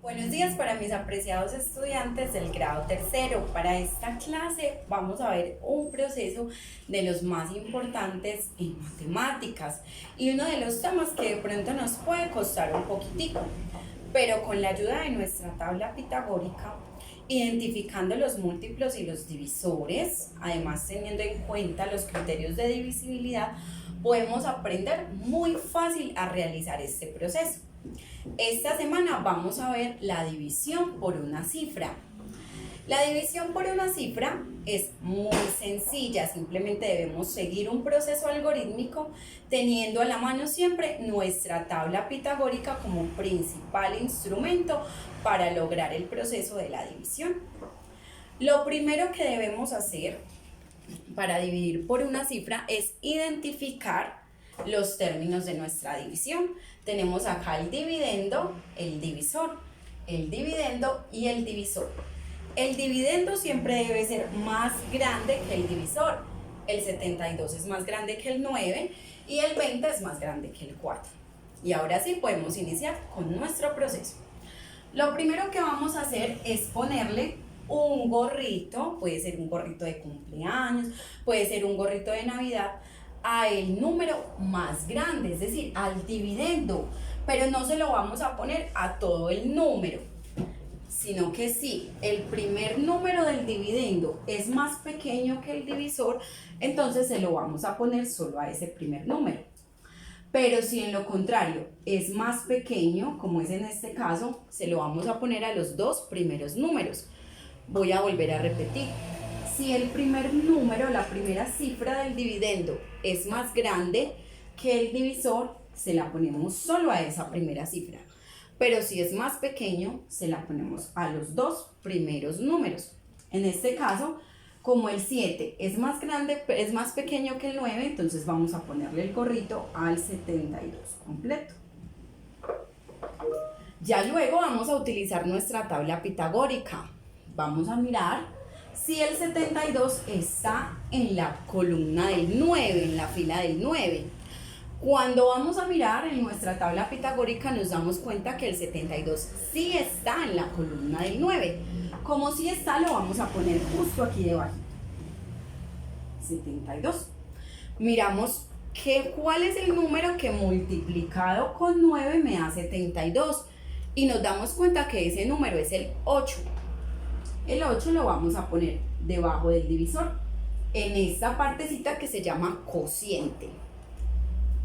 Buenos días para mis apreciados estudiantes del grado tercero. Para esta clase vamos a ver un proceso de los más importantes en matemáticas y uno de los temas que de pronto nos puede costar un poquitico, pero con la ayuda de nuestra tabla pitagórica, identificando los múltiplos y los divisores, además teniendo en cuenta los criterios de divisibilidad, podemos aprender muy fácil a realizar este proceso. Esta semana vamos a ver la división por una cifra. La división por una cifra es muy sencilla, simplemente debemos seguir un proceso algorítmico teniendo a la mano siempre nuestra tabla pitagórica como principal instrumento para lograr el proceso de la división. Lo primero que debemos hacer para dividir por una cifra es identificar los términos de nuestra división. Tenemos acá el dividendo, el divisor, el dividendo y el divisor. El dividendo siempre debe ser más grande que el divisor. El 72 es más grande que el 9 y el 20 es más grande que el 4. Y ahora sí podemos iniciar con nuestro proceso. Lo primero que vamos a hacer es ponerle un gorrito, puede ser un gorrito de cumpleaños, puede ser un gorrito de Navidad, a el número más grande, es decir, al dividendo, pero no se lo vamos a poner a todo el número, sino que si el primer número del dividendo es más pequeño que el divisor, entonces se lo vamos a poner solo a ese primer número. Pero si en lo contrario es más pequeño, como es en este caso, se lo vamos a poner a los dos primeros números. Voy a volver a repetir. Si el primer número, la primera cifra del dividendo es más grande que el divisor, se la ponemos solo a esa primera cifra. Pero si es más pequeño, se la ponemos a los dos primeros números. En este caso, como el 7 es más grande, es más pequeño que el 9, entonces vamos a ponerle el gorrito al 72 completo. Ya luego vamos a utilizar nuestra tabla pitagórica. Vamos a mirar si el 72 está en la columna del 9, en la fila del 9. Cuando vamos a mirar en nuestra tabla pitagórica nos damos cuenta que el 72 sí está en la columna del 9. Como sí está, lo vamos a poner justo aquí debajo. 72. Miramos cuál es el número que multiplicado con 9 me da 72. Y nos damos cuenta que ese número es el 8. El 8 lo vamos a poner debajo del divisor, en esta partecita que se llama cociente.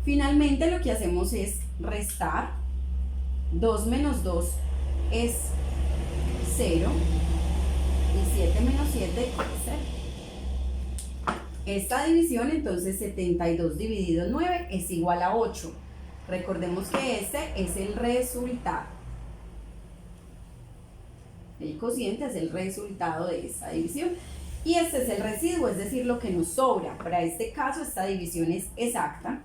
Finalmente lo que hacemos es restar. 2 menos 2 es 0 y 7 menos 7 es 0. Esta división, entonces 72 dividido 9 es igual a 8. Recordemos que este es el resultado. El cociente es el resultado de esta división y este es el residuo, es decir, lo que nos sobra. Para este caso esta división es exacta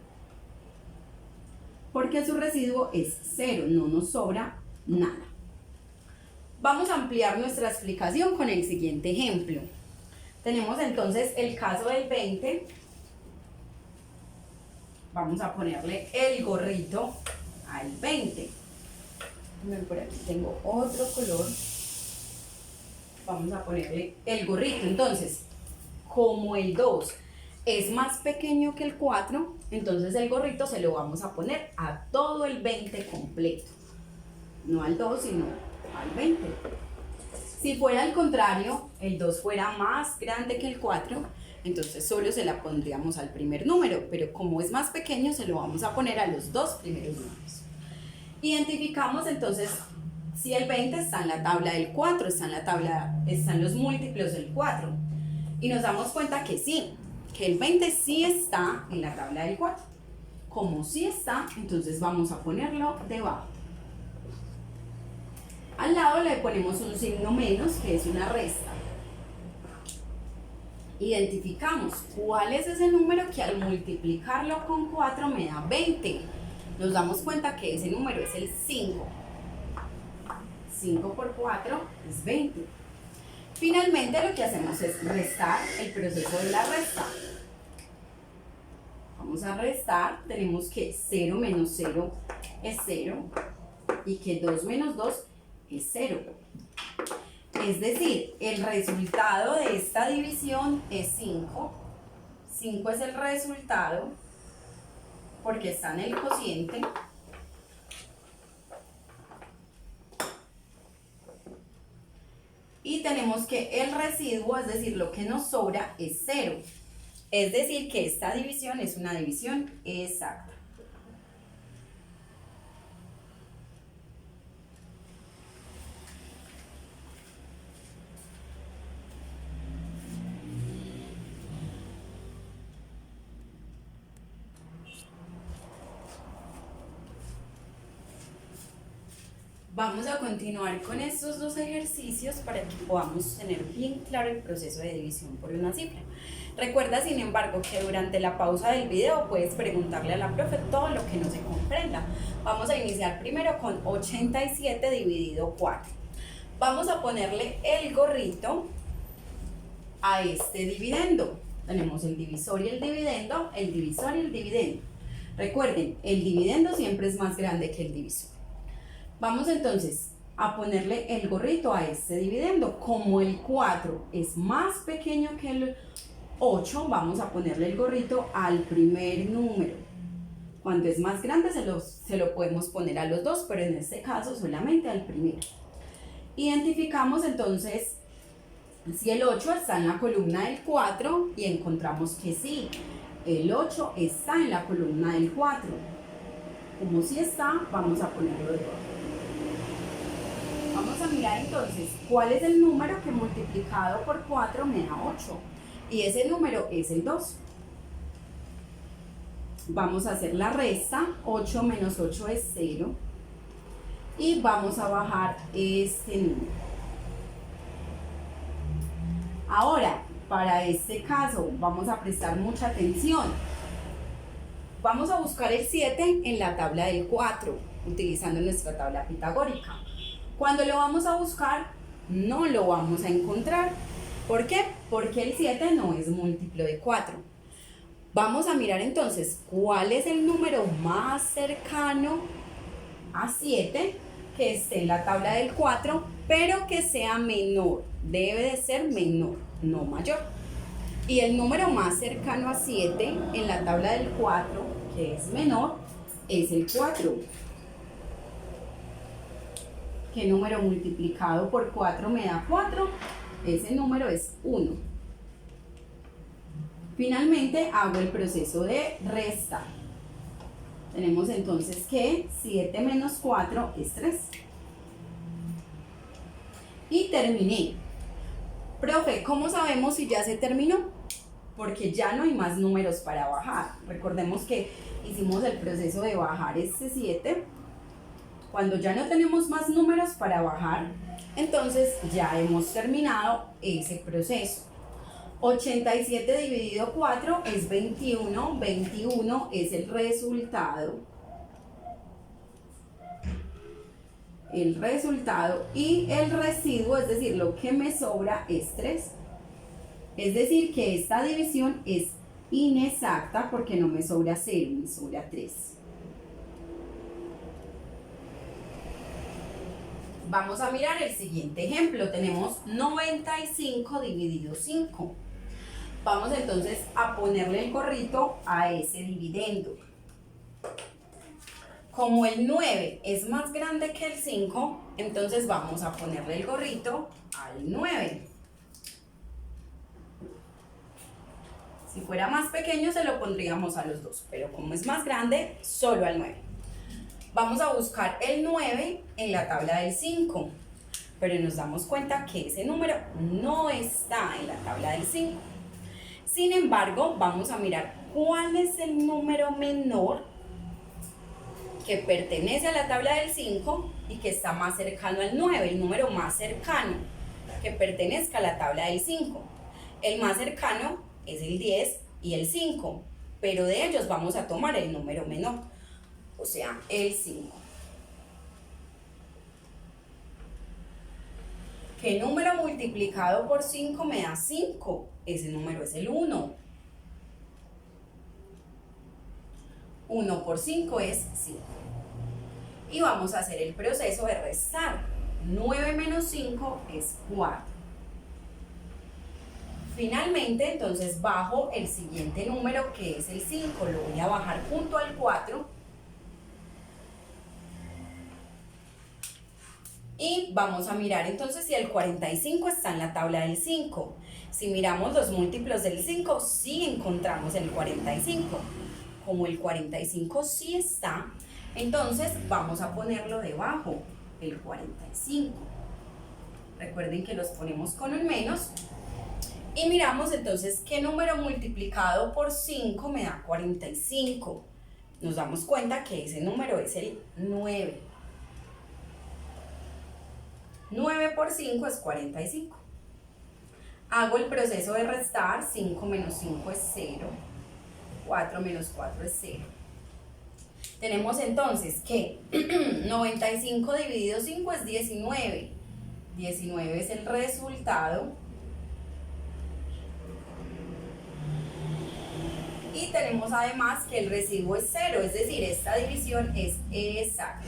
porque su residuo es 0, no nos sobra nada. Vamos a ampliar nuestra explicación con el siguiente ejemplo. Tenemos entonces el caso del 20. Vamos a ponerle el gorrito al 20. Por aquí tengo otro color. Vamos a ponerle el gorrito. Entonces, como el 2 es más pequeño que el 4, entonces el gorrito se lo vamos a poner a todo el 20 completo. No al 2, sino al 20. Si fuera al contrario, el 2 fuera más grande que el 4, entonces solo se la pondríamos al primer número, pero como es más pequeño, se lo vamos a poner a los dos primeros números. Identificamos entonces si el 20 está en la tabla del 4, están los múltiplos del 4. Y nos damos cuenta que sí, que el 20 sí está en la tabla del 4. Como sí está, entonces vamos a ponerlo debajo. Al lado le ponemos un signo menos, que es una resta. Identificamos cuál es ese número que al multiplicarlo con 4 me da 20. Nos damos cuenta que ese número es el 5. 5 por 4 es 20. Finalmente lo que hacemos es restar el proceso de la resta. Vamos a restar, tenemos que 0 menos 0 es 0 y que 2 menos 2 es 0. Es decir, el resultado de esta división es 5. 5 es el resultado porque está en el cociente. Y tenemos que el residuo, es decir, lo que nos sobra, es 0. Es decir, que esta división es una división exacta. Vamos a continuar con estos dos ejercicios para que podamos tener bien claro el proceso de división por una cifra. Recuerda, sin embargo, que durante la pausa del video puedes preguntarle a la profe todo lo que no se comprenda. Vamos a iniciar primero con 87 dividido 4. Vamos a ponerle el gorrito a este dividendo. Tenemos el divisor y el dividendo, el divisor y el dividendo. Recuerden, el dividendo siempre es más grande que el divisor. Vamos entonces a ponerle el gorrito a este dividendo. Como el 4 es más pequeño que el 8, vamos a ponerle el gorrito al primer número. Cuando es más grande se lo podemos poner a los dos, pero en este caso solamente al primero. Identificamos entonces si el 8 está en la columna del 4 y encontramos que sí, el 8 está en la columna del 4. Como si está, vamos a ponerlo de nuevo. Vamos a mirar entonces cuál es el número que multiplicado por 4 me da 8. Y ese número es el 2. Vamos a hacer la resta. 8 menos 8 es 0. Y vamos a bajar este número. Ahora, para este caso, vamos a prestar mucha atención. Vamos a buscar el 7 en la tabla del 4, utilizando nuestra tabla pitagórica. Cuando lo vamos a buscar, no lo vamos a encontrar. ¿Por qué? Porque el 7 no es múltiplo de 4. Vamos a mirar entonces cuál es el número más cercano a 7 que esté en la tabla del 4, pero que sea menor. Debe de ser menor, no mayor. Y el número más cercano a 7 en la tabla del 4, que es menor, es el 4. ¿Qué número multiplicado por 4 me da 4? Ese número es 1. Finalmente hago el proceso de resta. Tenemos entonces que 7 menos 4 es 3. Y terminé. Profe, ¿cómo sabemos si ya se terminó? Porque ya no hay más números para bajar. Recordemos que hicimos el proceso de bajar este 7. Cuando ya no tenemos más números para bajar, entonces ya hemos terminado ese proceso. 87 dividido 4 es 21. 21 es el resultado. Y el residuo, es decir, lo que me sobra, es 3. Es decir, que esta división es inexacta porque no me sobra 0, me sobra 3. Vamos a mirar el siguiente ejemplo. Tenemos 95 dividido 5. Vamos entonces a ponerle el gorrito a ese dividendo. Como el 9 es más grande que el 5, entonces vamos a ponerle el gorrito al 9. Si fuera más pequeño se lo pondríamos a los dos, pero como es más grande, solo al 9. Vamos a buscar el 9 en la tabla del 5, pero nos damos cuenta que ese número no está en la tabla del 5. Sin embargo, vamos a mirar cuál es el número menor que pertenece a la tabla del 5 y que está más cercano al 9, el número más cercano que pertenezca a la tabla del 5. El más cercano es el 10 y el 5, pero de ellos vamos a tomar el número menor, o sea, el 5. ¿Qué número multiplicado por 5 me da 5? Ese número es el 1. 1 por 5 es 5. Y vamos a hacer el proceso de restar. 9 menos 5 es 4. Finalmente, entonces bajo el siguiente número que es el 5, lo voy a bajar junto al 4 y vamos a mirar entonces si el 45 está en la tabla del 5. Si miramos los múltiplos del 5, sí encontramos el 45. Como el 45 sí está, entonces vamos a ponerlo debajo, el 45. Recuerden que los ponemos con un menos. Y miramos entonces qué número multiplicado por 5 me da 45. Nos damos cuenta que ese número es el 9. 9 por 5 es 45. Hago el proceso de restar, 5 menos 5 es 0, 4 menos 4 es 0. Tenemos entonces que 95 dividido 5 es 19. 19 es el resultado. Y tenemos además que el residuo es 0, es decir, esta división es exacta.